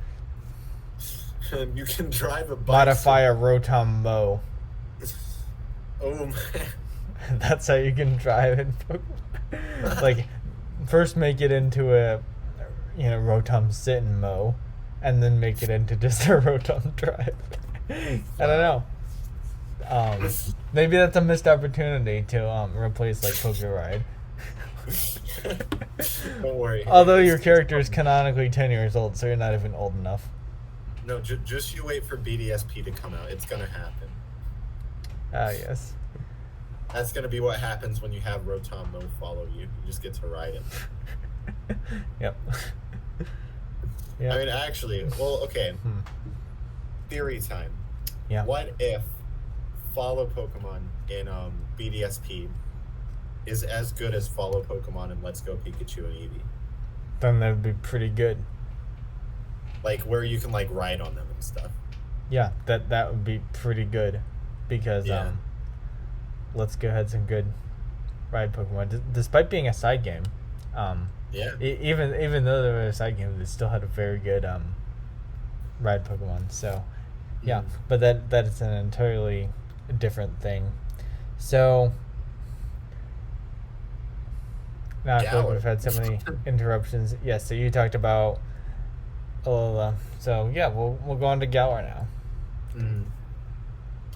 You can drive a bike. Modify a Rotom Mo. Oh man. That's how you can drive in Pokemon. Like, first make it into a, Rotom Sit and Mo, and then make it into just a Rotom Drive. I don't know. Maybe that's a missed opportunity to replace like Pokeride. Don't worry. Although your character is canonically 10 years old, so you're not even old enough. No, just you wait for BDSP to come out. It's gonna happen. Ah, yes. That's gonna be what happens when you have Rotom Mo follow you. You just get to ride him. Yep. Yeah. I mean, actually, well, okay. Theory time. Yeah. What if follow Pokemon in BDSP is as good as follow Pokemon in Let's Go Pikachu and Eevee? Then that would be pretty good. Like where you can like ride on them and stuff. Yeah, that would be pretty good, because Yeah. Let's Go had some good ride Pokemon, despite being a side game. Yeah. Even though they were a side game, they still had a very good ride Pokemon. So yeah, but that is an entirely different thing. So now I feel like Galar. we've had so many interruptions. Yes, so you talked about Alola. So yeah, we'll go on to Galar now.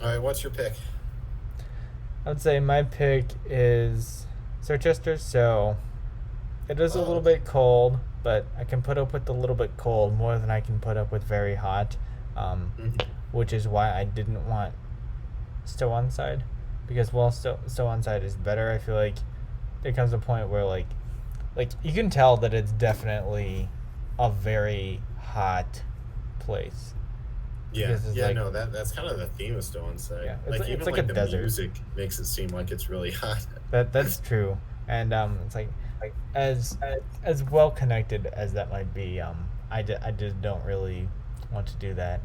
All right, what's your pick? I would say my pick is Chichester. So it is a little bit cold, but I can put up with a little bit cold more than I can put up with very hot, which is why I didn't want Stow Onside, because while Stow Onside is better, I feel like there comes a point where like you can tell that it's definitely a very hot place. Yeah, yeah, like, no, that's kind of the theme of Stow Onside. Yeah, like even it's like like a the desert. music makes it seem like it's really hot. That's true, and it's like as well connected as that might be, I just don't really want to do that.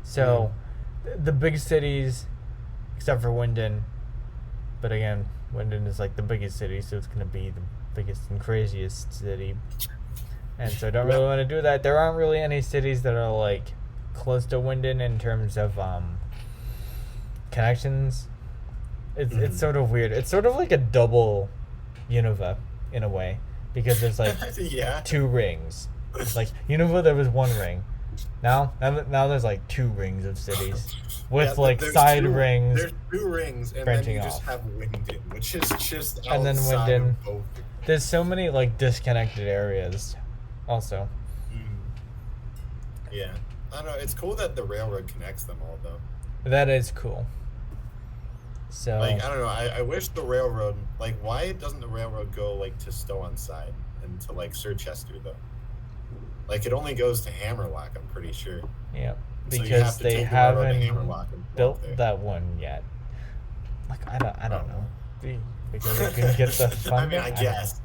So the big cities, except for Winden, but again, Winden is like the biggest city, so it's gonna be the biggest and craziest city, and so I don't really want to do that. There aren't really any cities that are like close to Winden in terms of connections. It's sort of weird. It's sort of like a double Unova in a way, because there's like Yeah. 2 rings. Like Unova, there was 1 ring. Now there's like 2 rings of cities with Yeah, like there's side 2 rings. There's 2 rings, and then branching you just off. have Winden, which is just And then outside Winden. of both. There's so many like disconnected areas also. Yeah, I don't know. It's cool that the railroad connects them all, though. That is cool. So Like, I don't know. I wish the railroad, like, why doesn't the railroad go like to Stow Onside and to like Chichester though? Like, it only goes to Hammerlock, I'm pretty sure. yeah, So you because have to they take the railroad to haven't Hammerlock and walk built there. that one yet. Like I don't Oh. know. Because they couldn't get the funding. I mean, I guess.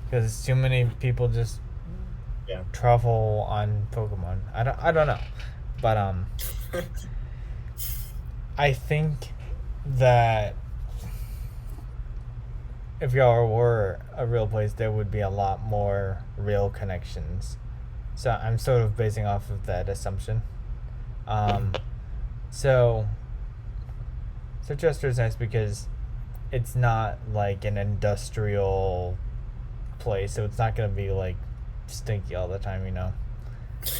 Because too many people just Yeah. travel on Pokemon. I don't know, but I think that if y'all were a real place, there would be a lot more real connections. So I'm sort of basing off of that assumption. So Chichester's nice because it's not like an industrial place, so it's not going to be like stinky all the time,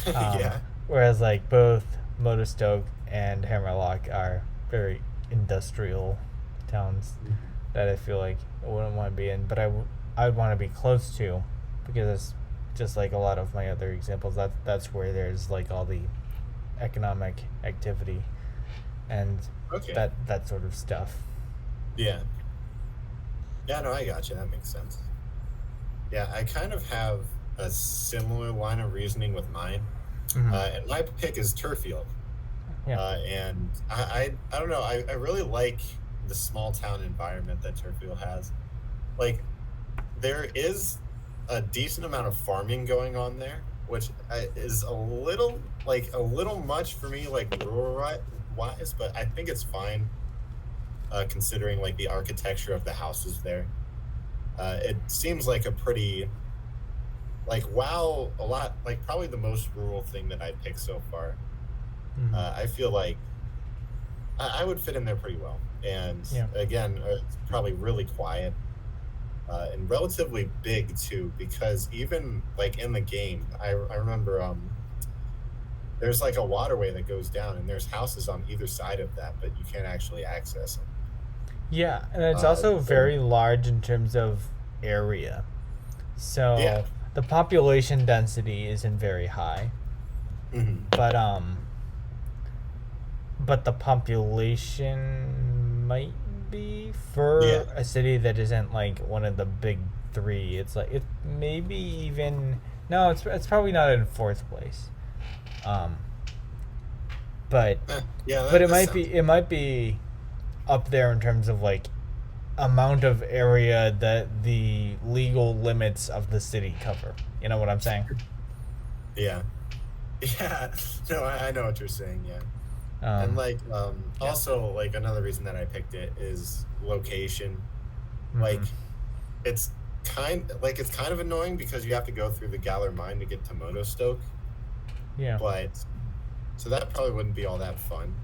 Yeah. Whereas like both Motostoke and Hammerlock are very industrial towns that I feel like I wouldn't want to be in, but I would want to be close to, because it's just like a lot of my other examples. That's where there's like all the economic activity and Okay. that sort of stuff. Yeah. Yeah, no, I got you. That makes sense. Yeah, I kind of have a similar line of reasoning with mine. Mm-hmm. And my pick is Turfield. Yeah. And I don't know, I really like the small town environment that Turfield has. Like, there is a decent amount of farming going on there, which is a little much for me, like rural wise, but I think it's fine, considering like the architecture of the houses there. It seems like a pretty, like, wow, a lot, like probably the most rural thing that I picked so far. Mm-hmm. I feel like I would fit in there pretty well. And Yeah. again, it's probably really quiet, and relatively big too, because even like in the game, I remember there's like a waterway that goes down, and there's houses on either side of that, but you can't actually access them. Yeah, and it's also So very large in terms of area. So yeah. the population density isn't very high, Mhm. but the population might be for Yeah. a city that isn't like one of the big three. It's like it maybe even no, it's probably not in fourth place. But Yeah, but that sounds. it might be up there in terms of like amount of area that the legal limits of the city cover. You know what I'm saying? Yeah. Yeah. No, I know what you're saying. Yeah. And like, Yeah. also like another reason that I picked it is location. Mhm. Like, it's it's kind of annoying because you have to go through the Galar mine to get to Motostoke, Yeah. but so that probably wouldn't be all that fun.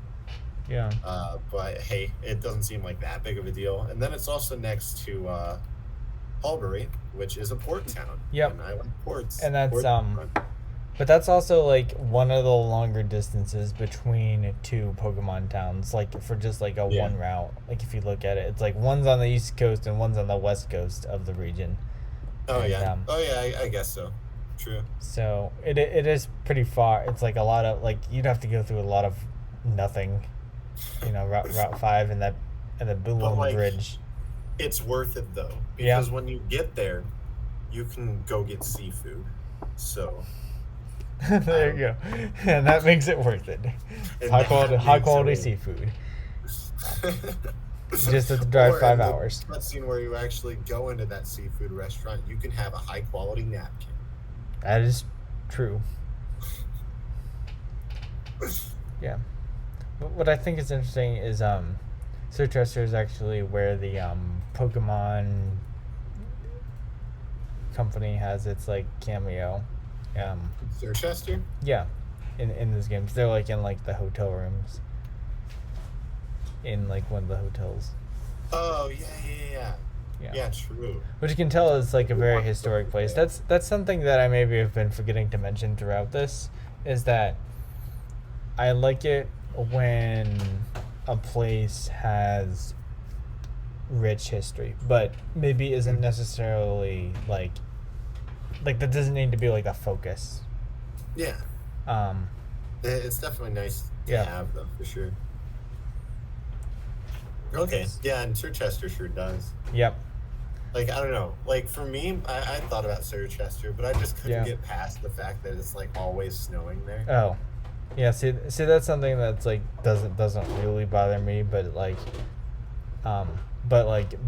Yeah. But hey, it doesn't seem like that big of a deal. And then it's also next to Hulbury, which is a port town. Yep. And I like ports. And that's Ports are fun. but that's also like one of the longer distances between two Pokemon towns, like for just like a Yeah. one route. Like if you look at it, it's like one's on the east coast and one's on the west coast of the region. Oh And, yeah. Oh yeah, I guess so. True. So it is pretty far. It's like a lot of like you'd have to go through a lot of nothing, route 5 and the Boolong like, Bridge. It's worth it though, Yeah. because when you get there, you can go get seafood. So There you go, and that makes it worth it. And High that quality makes it seafood. You Just have to drive Or 5 in the hours. cutscene where you actually go into that seafood restaurant, you can have a high quality napkin. That is true. Yeah. But what I think is interesting is Sir Chester is actually where the Pokemon company has its like cameo. Sir Chester? Yeah, in these games they're like in like the hotel rooms. In like one of the hotels. Oh yeah. Yeah, true. Which you can tell is like a very historic place. That's something that I maybe have been forgetting to mention throughout this, is that I like it when a place has rich history, but maybe isn't necessarily like that doesn't need to be like a focus. Yeah. It's definitely nice to Yeah. have though, for sure. Okay. Yeah, and Sir Chester sure does. Yep. Like, I don't know. Like, for me, I thought about Sir Chester, but I just couldn't Yeah. get past the fact that it's like always snowing there. Oh. Yeah, see that's something that's like doesn't really bother me, but like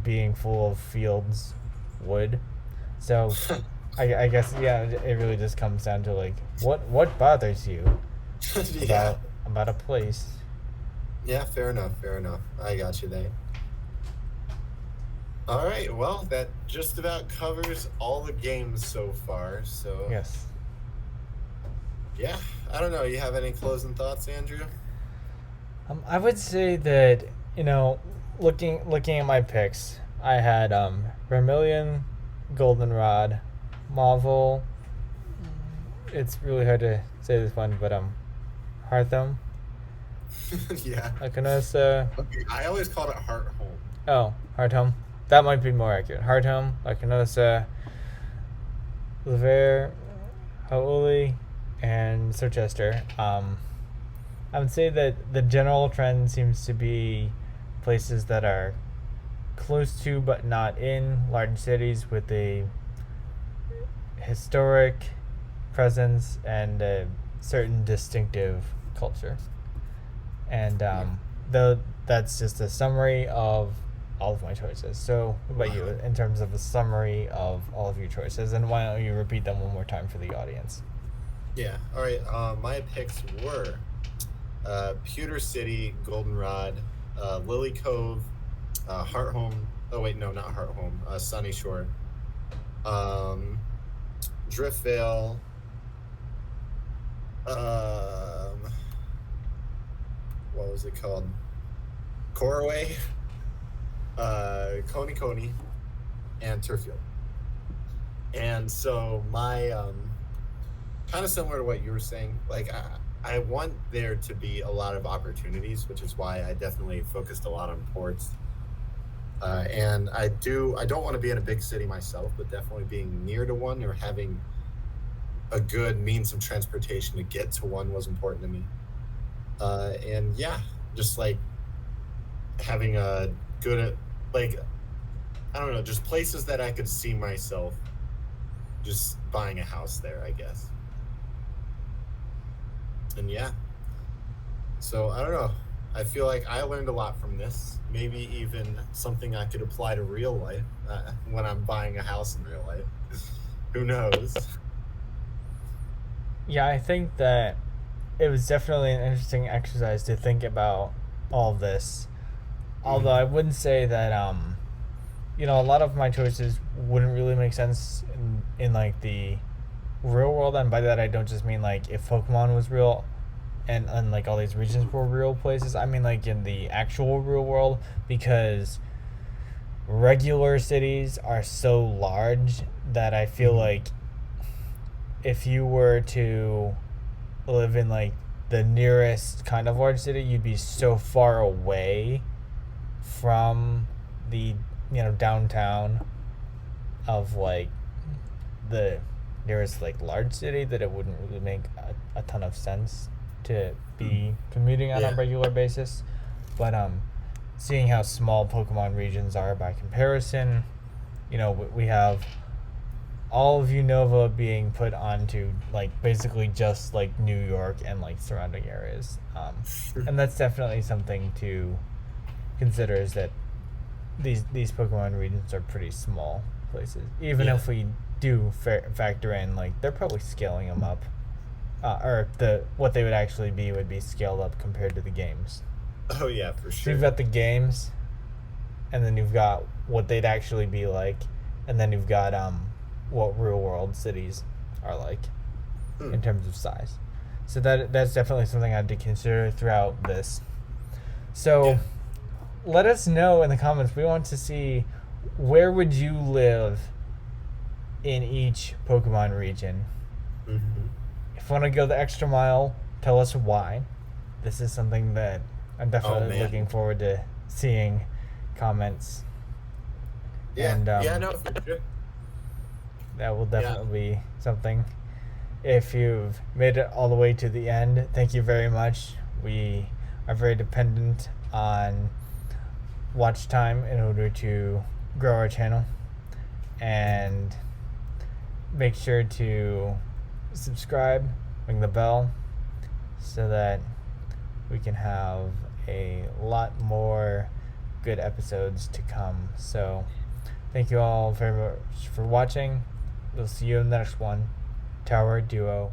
being full of fields would. So I guess yeah, it really just comes down to like what bothers you Yeah. about a place. Yeah, fair enough. I got you there. All right, well, that just about covers all the games so far. So Yes. yeah, I don't know. You have any closing thoughts, Andrew? I would say that, looking at my picks, I had Vermilion, Goldenrod, Marvel, It's really hard to say this one, but Hearthome, Yeah. Akanosa. Okay, I always called it Heart Home. Oh, Hearthome. That might be more accurate. Hearthome, Akanosa, Lever, Haoli, and Sorchester. I would say that the general trend seems to be places that are close to but not in large cities with a historic presence and a certain distinctive culture. And that's just a summary of all of my choices. So, what about you in terms of a summary of all of your choices? And why don't you repeat them one more time for the audience? Yeah. All right. My picks were Pewter City, Goldenrod, Lily Cove, Heart Home. Oh wait, no, not Heart Home. Sunny Shore, Driftvale. What was it called? Coraway, Coney Coney, and Turfield. And so my kind of similar to what you were saying, like I want there to be a lot of opportunities, which is why I definitely focused a lot on ports. And I don't want to be in a big city myself, but definitely being near to one or having a good means of transportation to get to one was important to me. And yeah, just like having a good, like, I don't know, just places that I could see myself just buying a house there, I guess. And yeah, so I don't know. I feel like I learned a lot from this. Maybe even something I could apply to real life when I'm buying a house in real life. Who knows? Yeah, I think that it was definitely an interesting exercise to think about all of this. Although I wouldn't say that a lot of my choices wouldn't really make sense in like the real world, and by that I don't just mean like if Pokemon was real and like all these regions were real places. I mean like in the actual real world, because regular cities are so large that I feel like if you were to live in like the nearest kind of large city, you'd be so far away from the downtown of like the nearest like large city that it wouldn't really make a ton of sense to be commuting on a regular basis. But seeing how small Pokemon regions are by comparison, we have all of Unova being put onto like basically just like New York and like surrounding areas, and that's definitely something to consider, is that these Pokemon regions are pretty small places. Even if we do factor in like they're probably scaling them up, or what they would actually be would be scaled up compared to the games. Oh yeah, for So sure. you've got the games, and then you've got what they'd actually be like, and then you've got what real world cities are like in terms of size. So that's definitely something I had to consider throughout this. So let us know in the comments. We want to see, where would you live in each Pokemon region? If you want to go the extra mile, tell us why. This is something that I'm definitely looking forward to seeing comments. Yeah, and, no, for sure. That will definitely be something. If you've made it all the way to the end, thank you very much. We are very dependent on watch time in order to grow our channel. And make sure to subscribe, ring the bell, so that we can have a lot more good episodes to come. So thank you all very much for watching. We'll see you in the next one. Tower Duo